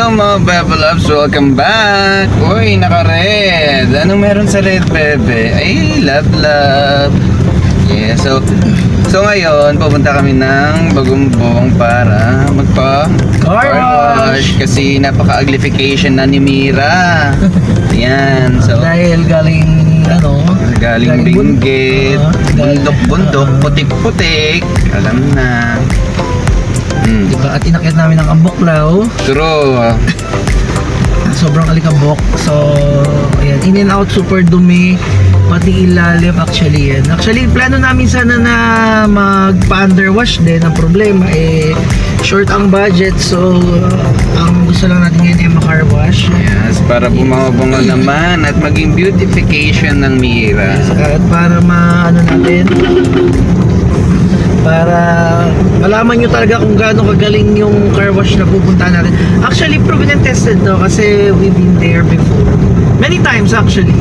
Hello mga Bebe Loves, welcome back! Uy, naka-red! Anong meron sa red, Bebe? Ay, love! Yeah, so ngayon, pupunta kami ng Bagumbong para magpa-car wash kasi napaka-uglification na ni Mira. Yan, so dahil galing Benguet, bundok, putik-putik, alam na. Diba? At inakyat namin ang Amboklaw. True. Sobrang alikabok. So, ayan, in and out, super dumi. Pati ilalim, actually yan. Actually, plano namin sana na magpa-underwash din. Ang problema, short ang budget. So, ang gusto lang natin ngayon ay maka-car wash. Yes, para bumabungo naman at maging beautification ng Mira. At para para malaman nyo talaga kung gaano kagaling yung car wash na pupuntahan natin. Actually, proven and tested to kasi we've been there before. Many times actually.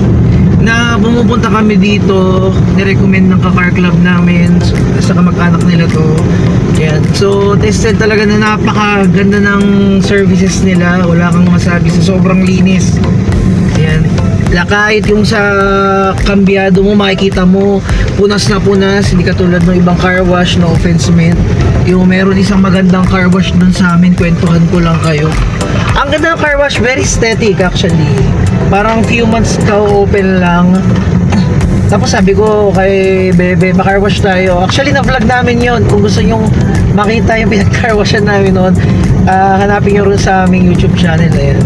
Na pumupunta kami dito, nirecommend ng ka-car club namin sa kamag-anak nila to. Yan. So, tested talaga na napakaganda ng services nila. Wala kang masabi sa sobrang linis. Yan. Kahit yung sa kambyado mo, makikita mo punas na punas, hindi katulad ng ibang car wash, no offense meant. Yung meron isang magandang car wash dun sa amin, kwentuhan ko lang kayo. Ang ganda ng car wash, very aesthetic actually. Parang few months ka open lang. Tapos sabi ko kay Bebe, ma-car wash tayo. Actually, na-vlog namin yon. Kung gusto nyong makita yung pinag-car washan namin noon, hanapin nyo rin sa aming YouTube channel. Ayan.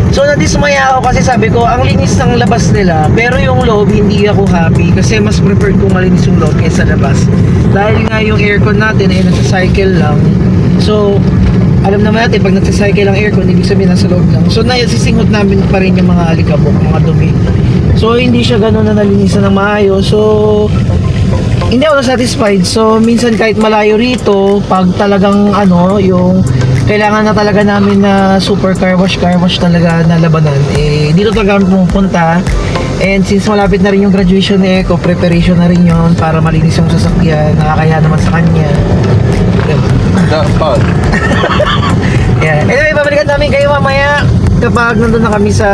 So nadismaya ako kasi sabi ko ang linis ng labas nila, pero yung loob hindi ako happy kasi mas preferred kong malinis yung loob kaysa labas. Dahil nga yung aircon natin ay nagsa-cycle lang. So alam naman natin pag nagsa-cycle ang aircon, ibig sabihin nasa loob lang. So nasisingot namin pa rin yung mga alikabok, mga dumi. So hindi siya gano'n na nalinisan ng maayos. So hindi ako satisfied. So minsan kahit malayo rito, pag talagang yung kailangan na talaga namin na super car wash talaga na labanan, dito talaga kami pumupunta. And since malapit na rin yung graduation ni Eco, preparation na rin yon para malinis yung sasakyan, nakakaya naman sa kanya. Dapat. Yeah. Anyway, babalikan namin kayo mamaya kapag nandun na kami sa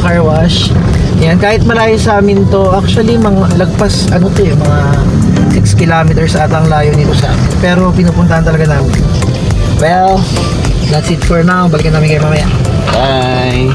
car wash. Yan, kahit malayo sa amin to, actually mga lagpas, mga 6 kilometers ata ang layo nito sa amin. Pero pinupuntahan talaga namin. Well, that's it for now. Balikan namin kayo mamaya. Bye!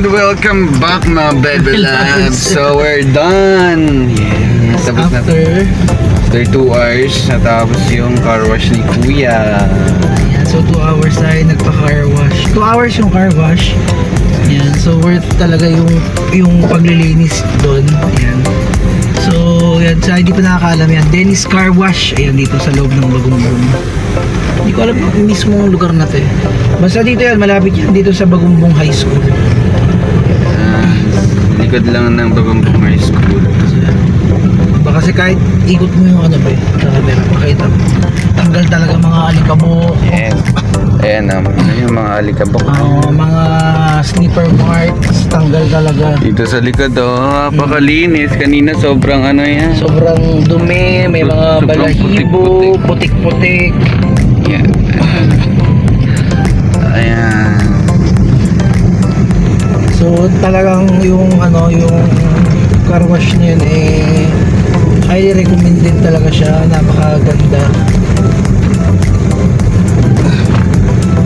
welcome back mga baby labs. So we're done. Yes. Tapos na. After 2 hours, natapos yung car wash ni Kuya. Ayan, so 2 hours tayo nagpa-car wash. 2 hours yung car wash. Ayan, so worth talaga yung paglilinis doon. Ayan. So, yan, sa hindi pa nakakaalam yan, Dennis Car Wash. Ayan, dito sa loob ng Bagumbong. Hindi ko alam yung mismong lugar na to eh. Basta dito yan, malapit yan dito sa Bagumbong High School. Likod lang ng Bagumbong High School. Baka kasi kahit ikot mo yung ano ba eh, sa camera, makita mo. Tanggal talaga mga alikabok. Yes. Ayan yung mga alikabok. Mga snipper marks, tanggal talaga. Dito sa likod napakalinis. Kanina sobrang ano yan. Sobrang dumi, may mga Sobrang balahibo, putik-putik. Yan. Ayan. So talagang yung car wash na yun eh highly recommended talaga siya, napakaganda.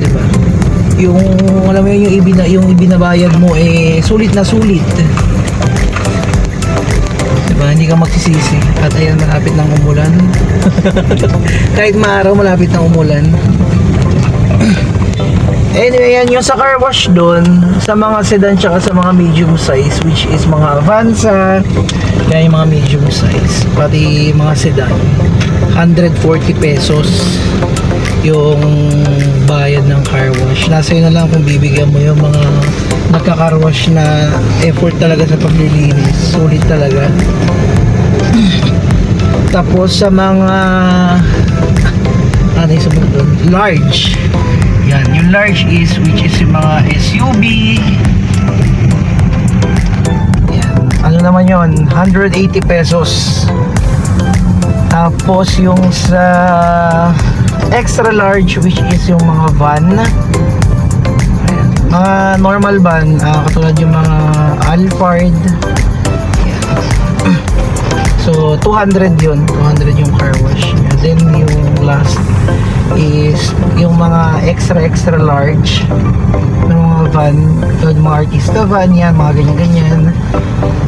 Diba? Yung alam mo yun, yung ibinabayad mo eh sulit na sulit. Diba? Hindi ka magsisisi. At ayan, malapit ng umulan. Kahit maaraw, malapit ng umulan. Anyway, yan yung sa car wash doon, sa mga sedan tsaka sa mga medium size, which is mga Avanza, yan yung mga medium size, pati mga sedan, 140 pesos yung bayad ng car wash. Nasa yun na lang kung bibigyan mo yung mga nagka-car wash na effort talaga sa paglilinis, sulit talaga. Tapos sa mga ano yung sabi doon, large. Yan, yung large is which is yung mga SUV. Yan. Ano naman yun? 180 pesos. Tapos yung sa extra large which is yung mga van. Ayan. Mga normal van, katulad yung mga Alphard. Yan. So 200 yun. 200 yung car wash. And then yung last is yung mga extra large ng mga van, yung mga artista van yan, mga ganyan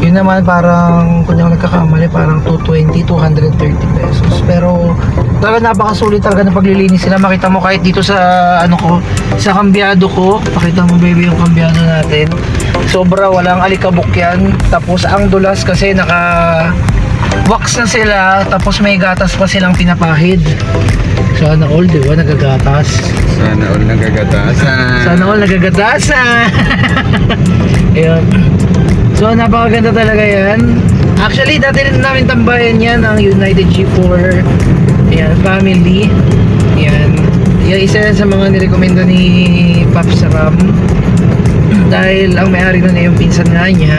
yun naman parang kung yung nagkakamali parang 220, 230 pesos, pero talaga napakasulit talaga ng paglilinis sila. Makita mo kahit dito sa sa kambyado ko, pakita mo baby yung kambyado natin, sobra walang alikabok yan. Tapos ang dulas kasi naka wax na sila, tapos may gatas pa silang pinapahid. Sana all, di ba? Nagagatas. Sana all nagagatasan. Sana all nagagatasan. Ayun. So, napakaganda talaga yan. Actually, dati rin namin tambayan yan, ang United G4 ayan, family. Ayan. Yan, isa yan sa mga nirekomenda ni Pops Ram. Dahil ang may-ari na yung pinsan nga niya.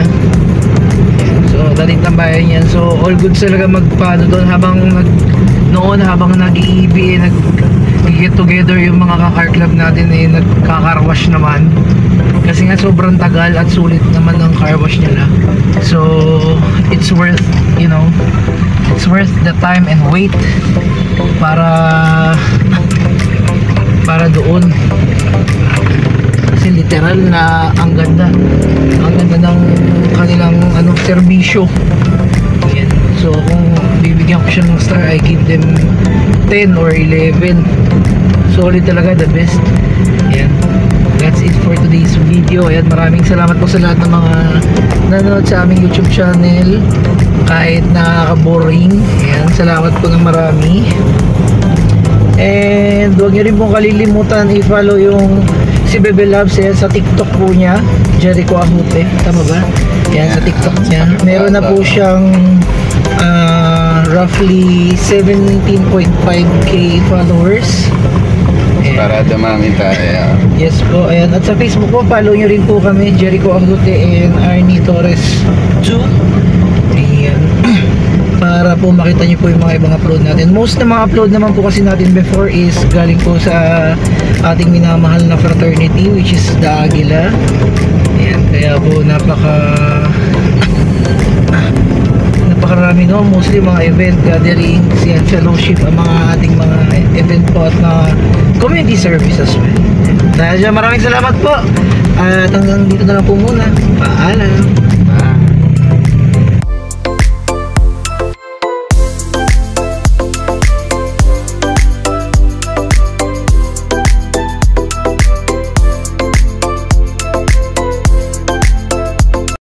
So, dating tambayan yan. So, all good talaga magpaano doon habang habang nag-iibi, nag-get together yung mga ka-car club natin eh, nagka-car wash naman. Kasi nga sobrang tagal at sulit naman ng car wash nila. So, it's worth, it's worth the time and wait para doon. Kasi literal na ang ganda ng kanilang serbisyo. Yan. So kung bibigyan ko siya ng star, I give them 10 or 11. Solid talaga, the best. Yan. That's it for today's video. Ayan, maraming salamat po sa lahat ng mga nanonood sa aming YouTube channel. Kahit nakaka-boring. Ayan, salamat po ng marami. And huwag nyo rin pong kalilimutan i-follow yung si Bebe Labs sa TikTok po niya, Jericho Ahute, tama ba? Yan, sa TikTok niya. Meron na po siyang roughly 17.5k followers. Ayan. Para dumami tayo. Yes po, ayan. At sa Facebook po, follow nyo rin po kami, Jericho Ahute and Arnie Torres 2. Ayan. Para po makita nyo po yung mga ibang upload natin. Most na mga upload naman po kasi natin before is galing po sa ating minamahal na fraternity, which is the Aguila. Ayan, kaya po napakarami mostly mga event, gatherings, yan, fellowship, ang mga ating mga event po at mga community service as well. Dahil dyan, maraming salamat po. At hanggang dito na lang po muna. Paalam.